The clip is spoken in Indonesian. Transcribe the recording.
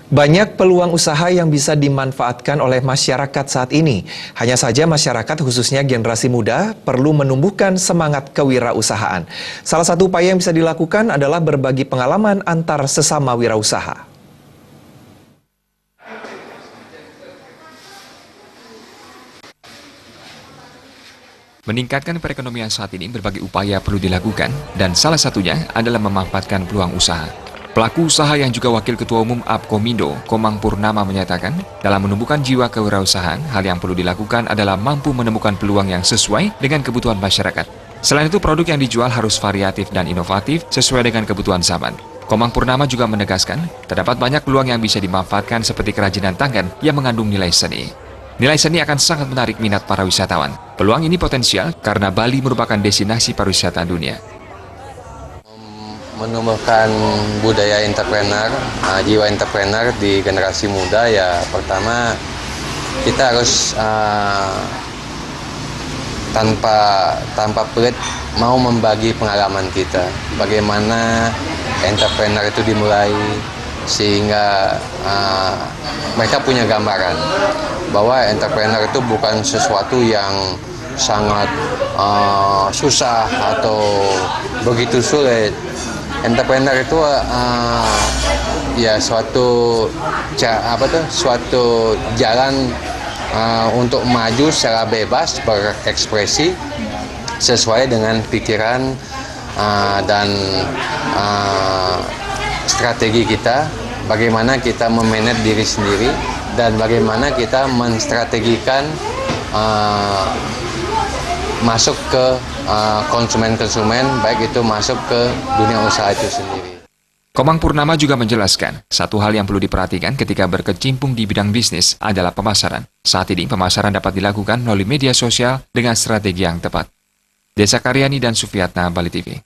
Banyak peluang usaha yang bisa dimanfaatkan oleh masyarakat saat ini. Hanya saja masyarakat khususnya generasi muda perlu menumbuhkan semangat kewirausahaan. Salah satu upaya yang bisa dilakukan adalah berbagi pengalaman antar sesama wirausaha. Meningkatkan perekonomian saat ini berbagai upaya perlu dilakukan dan salah satunya adalah memanfaatkan peluang usaha. Pelaku usaha yang juga Wakil Ketua Umum Apkomindo, Komang Purnama menyatakan, dalam menumbuhkan jiwa kewirausahaan, hal yang perlu dilakukan adalah mampu menemukan peluang yang sesuai dengan kebutuhan masyarakat. Selain itu, produk yang dijual harus variatif dan inovatif sesuai dengan kebutuhan zaman. Komang Purnama juga menegaskan, terdapat banyak peluang yang bisa dimanfaatkan seperti kerajinan tangan yang mengandung nilai seni. Nilai seni akan sangat menarik minat para wisatawan. Peluang ini potensial karena Bali merupakan destinasi pariwisata dunia. Menumbuhkan budaya entrepreneur, jiwa entrepreneur di generasi muda ya pertama kita harus tanpa pelit mau membagi pengalaman kita. Bagaimana entrepreneur itu dimulai sehingga mereka punya gambaran bahwa entrepreneur itu bukan sesuatu yang sangat susah atau begitu sulit. Entrepreneur itu ya suatu jalan untuk maju secara bebas, berekspresi sesuai dengan pikiran dan strategi kita, bagaimana kita memanage diri sendiri dan bagaimana kita menstrategikan masuk ke konsumen-konsumen, baik itu masuk ke dunia usaha itu sendiri. Komang Purnama juga menjelaskan, satu hal yang perlu diperhatikan ketika berkecimpung di bidang bisnis adalah pemasaran. Saat ini pemasaran dapat dilakukan melalui media sosial dengan strategi yang tepat. Desa Karyani dan Sufiatna, Bali TV.